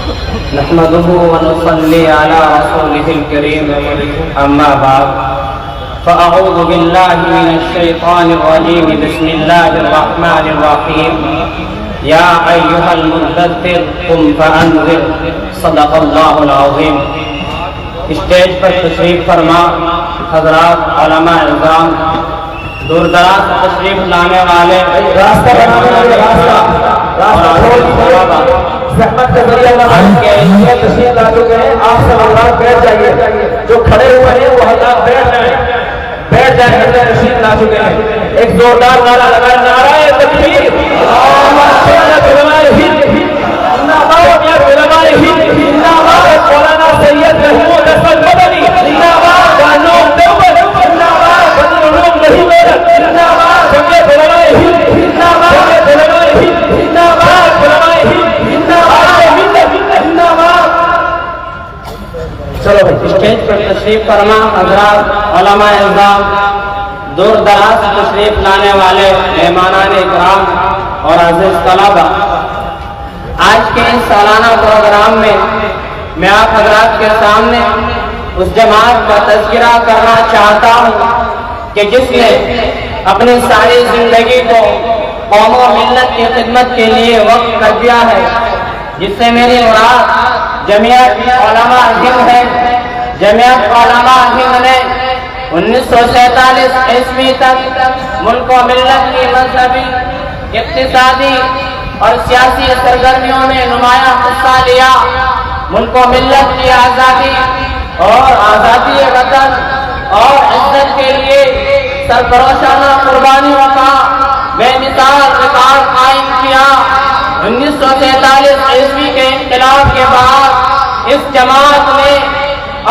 نحمده ونصلي على رسوله الكريم أما بعد فأعوذ بالله من الشيطان الرجيم بسم الله الرحمن الرحيم يا أيها المدثر قم فأنذر صدق الله العظيم. اسٹیج پر تشریف فرما حضرات علماء اعظام، دور دراز تشریف لانے والے زحمت کے ذریعے تشریف لا چکے ہیں. آپ سب حضرات بیٹھ جائیے، جو کھڑے ہوئے ہیں وہ حضرات بیٹھ جائیں. تشریف لا چکے ہیں. ایک زوردار نعرہ لگائیں، نعرہ تکبیر. مولانا سید محمود حسن مدنی دانوم دیوبند بدر العلوم نہیں میرٹھ جمعیت علماء ہند جمعیت علماء ہند علماء ہند چلو اسٹیج پر تشریف فرما حضرات علماء اعظام، دور دراز تشریف لانے والے مہمانان اکرام اور عزیز طلبہ، آج کے اس سالانہ پروگرام میں میں آپ حضرات کے سامنے اس جماعت کا تذکرہ کرنا چاہتا ہوں کہ جس نے اپنی ساری زندگی کو قوم و ملت کی خدمت کے لیے وقف کر دیا ہے، جس سے میری مراد جمعیت علماء ہند ہے. جمعیت علماء ہند نے 1947 عیسوی تک ملک و ملت کی مذہبی، اقتصادی اور سیاسی سرگرمیوں میں نمایاں حصہ لیا. ملک و ملت کی آزادی اور آزادی وطن اور عزت کے لیے سرفروشانہ قربانیوں کا بے مثال ریکارڈ قائم کیا. 1947 عیسوی کے انقلاب کے بعد اس جماعت نے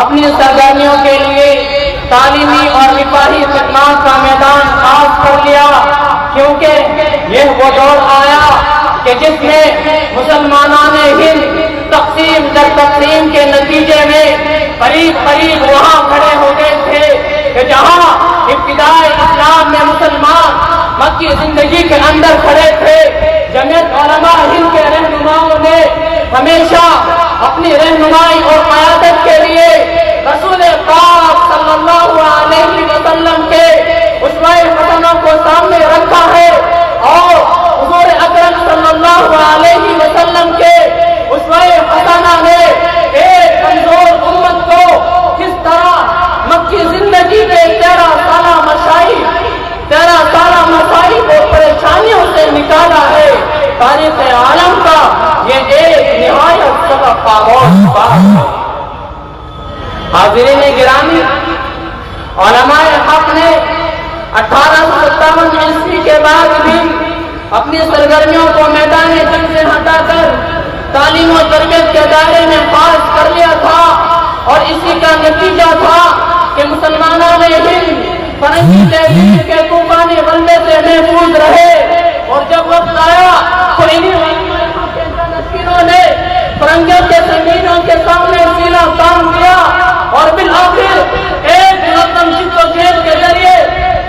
اپنی سرگرمیوں کے لیے تعلیمی اور رفاہی خدمات کا میدان خاص کر لیا، کیونکہ یہ وہ دور آیا کہ جس میں مسلمانان ہند تقسیم در تقسیم کے نتیجے میں قریب وہاں کھڑے ہو گئے تھے کہ جہاں ابتدائی اسلام میں مسلمان مکی زندگی کے اندر کھڑے تھے. جمعیت علماء ہند کے رہنماؤں نے ہمیشہ اپنی رہنمائی اور قیادت کے لیے رسول پاک صلی اللہ علیہ وسلم کے اسوہ حسنہ کو سامنے رکھا ہے، اور حضور اکرم صلی اللہ علیہ وسلم کے اسوہ حسنہ نے ایک کمزور امت کو کس طرح مکی زندگی کے 13 سالہ مسائل اور پریشانیوں سے نکالا ہے. تاریخ عالم کا یہ ایک نہایت سبق آموز بات ہے. حاضرین گرامی، علماء حق نے 1857 عیسوی کے بعد بھی اپنی سرگرمیوں کو میدان جنگ سے ہٹا کر تعلیم و تربیت کے دائرے میں خاص کر لیا تھا، اور اسی کا نتیجہ تھا کہ مسلمانوں نے ہند فرنگی تحریک کے طوفانی غلبے سے محفوظ رہے. اور جب وقت آیا تو انہی جانشینوں نے فرنگیوں کے سنگینوں کے سامنے سینا تان دیا، اور بالآخر ایک منظم جدوجہد کے ذریعے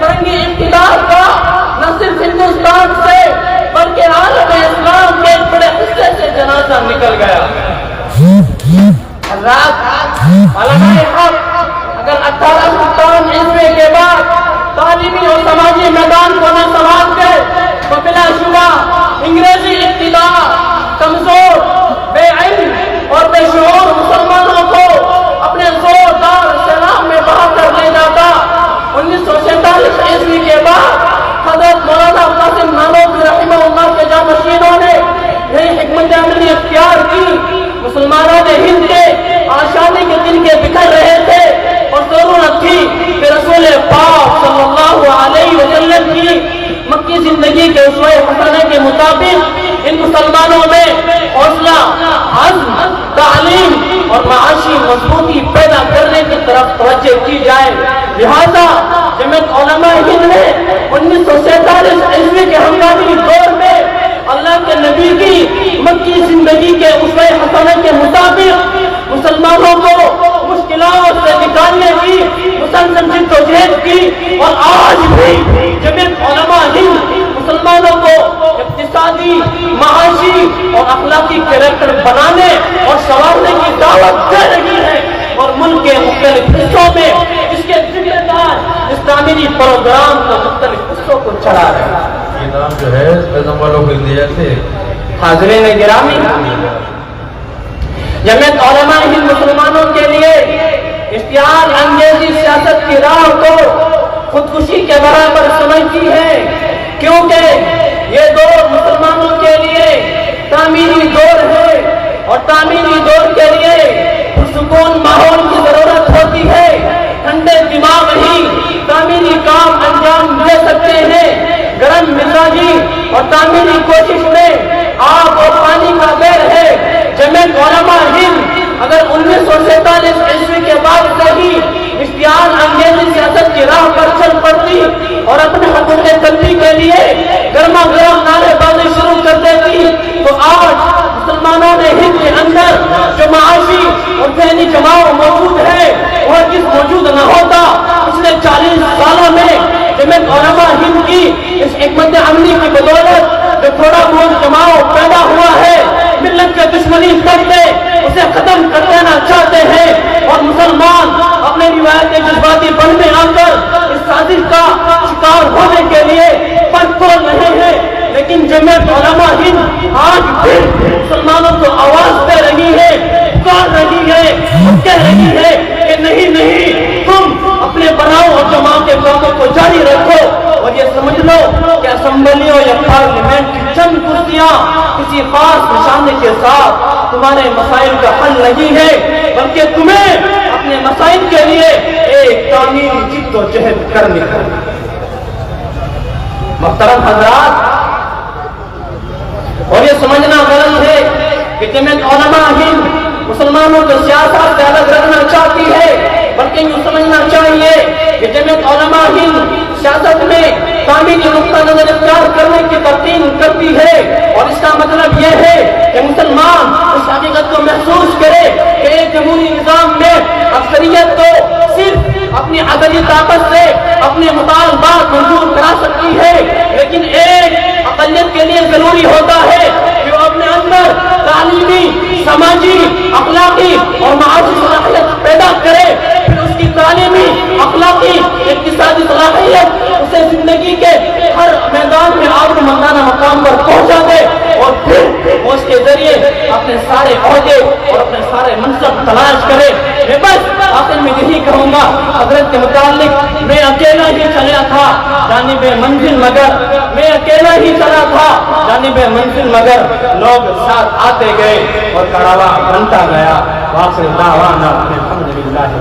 فرنگی اقتدار کا نہ صرف ہندوستان سے بلکہ عالم اسلام کے ایک بڑے حصے سے جنازہ نکل گیا. حضرات علماء حق اگر 1857 عیسوی کے بعد تعلیمی اور سماجی میدان کو نہ سنبھالتے تو بلا شبہ انگریزی اقتدار کمزور، بے علم اور بے شعور مسلمانوں کو اپنے زوردار سلام میں بہا کر لے جاتا. 1947 عیسوی کے بعد حضرت مولانا قاسم نانوتوی رحمہ اللہ کے جانشینوں نے نئی حکمت عملی اختیار کی. مسلمانوں نے ہند کے آشانی کے دن کے بکھر رہے تھے، اور ضرورت تھی کہ رسول پاک صلی اللہ علیہ وسلم کی مکی زندگی کے اسوہ حسنہ کے مطابق ان مسلمانوں میں حوصلہ، عزم، تعلیم اور معاشی مضبوطی پیدا کرنے کی طرف توجہ کی جائے. لہذا جمعیت علماء ہند نے 1947 عیسوی کے ہنگامی دور میں اللہ کے نبی کی مکی زندگی کے اسوہ حسنہ کے مطابق مسلمانوں کو مشکلات سے نکالنے کی مسلسل جدوجہد کی. اور آج بھی جمعیت علماء ہند مسلمانوں کو اقتصادی، معاشی اور اخلاقی کریکٹر بنانے اور دعوت دے رہی ہے اور ملک کے مختلف حصوں میں اس کے ذمہ دار اس تعمیری پروگرام کو مختلف حصوں کو چلا رہے ہیں۔ یہ نام جو ہے پیغمبر والوں کو دیا تھے۔ حاضرین گرامی، جمعیت علماء ہند مسلمانوں کے لیے اشتعال انگیزی سیاست کی راہ کو خودکشی کے برابر سمجھتی ہے، کیونکہ یہ دور مسلمانوں کے لیے تعمیری دور ہے اور تعمیری دور کے لیے پرسکون ماحول کی ضرورت ہوتی ہے۔ ٹھنڈے دماغ ہی تعمیری کام انجام دے سکتے ہیں۔ گرم مزاجی اور تعمیری کوشش میں آگ اور پانی کا بیر ہے۔ جمعیت علماء ہند اگر 1947 عیسوی کے بعد سے ہی اشتعال انگیزی سیاست کی راہ پر چل پڑتی اور اپنے حقوق تلفی کے لیے گرما گرم نعرے بازی شروع کر دیتی، تو آج مسلمانوں نے ہند کے اندر جو معاشی اور ذہنی جماؤ موجود ہے وہ جس موجود نہ ہوتا پچھلے 40 سالوں میں جمعیت علماء ہند کی اس حکمت عملی کی بدولت جو تھوڑا بہت جماؤ پیدا ہوا ہے، ملت کے دشمنی کرتے اسے ختم کر دینا چاہتے ہیں اور مسلمان اپنے روایت جذباتی بن میں آ کر اس سازش کا شکار ہونے کے لیے پن کھول رہے ہیں۔ لیکن جمعیت علماء ہند آج بھی مسلمانوں کو آواز دے رہی ہے، پکار رہی ہے اور کہہ رہی ہے کہ نہیں تم اپنے بناؤ اور جماؤ کے کاموں کو جاری رکھو، اور یہ سمجھ لو کہ اسمبلیوں یا پارلیمنٹ کی چند کرسیاں کسی خاص نشانے کے ساتھ تمہارے مسائل کا حل نہیں ہے، بلکہ تمہیں اپنے مسائل کے لیے ایک تعمیری جد و جہد کرنی ہے۔ محترم حضرات، اور یہ سمجھنا غلط ہے کہ جمعیت علماء ہند مسلمانوں کو سیاست سے الگ رکھنا چاہتی ہے، بلکہ یہ سمجھنا چاہیے کہ جمعیت علماء ہند سیاست میں تعمیری نقطہ نظر اختیار کرنے کی ترتیب کرتی ہے، اور اس کا مطلب یہ ہے کہ مسلمان اس حقیقت کو محسوس کرے کہ ایک جمہوری نظام میں اکثریت تو صرف اپنی عددی طاقت سے اپنے مطالبات منظور کرا سکتی ہے، لیکن ایک اقلیت کے لیے ضروری ہوتا ہے کہ وہ اپنے اندر تعلیمی، سماجی، اخلاقی اور معاشی صلاحیت پیدا کرے، پھر اس کی تعلیمی، اخلاقی، اقتصادی صلاحیت اسے زندگی کے ہر میدان میں آگے مندانہ مقام پر پہنچا دے، اور پھر وہ اس کے ذریعے اپنے سارے عہدے اور اپنے سارے منصب تلاش کرے۔ میں بس آخر میں یہی کہوں گا، حضرت کے متعلق میں اکیلا ہی چلا تھا جانب منزل، مگر میں اکیلا ہی چلا تھا جانب منزل، مگر لوگ ساتھ آتے گئے اور کڑاوا بنتا گیا۔ واخر دعوانا الحمدللہ۔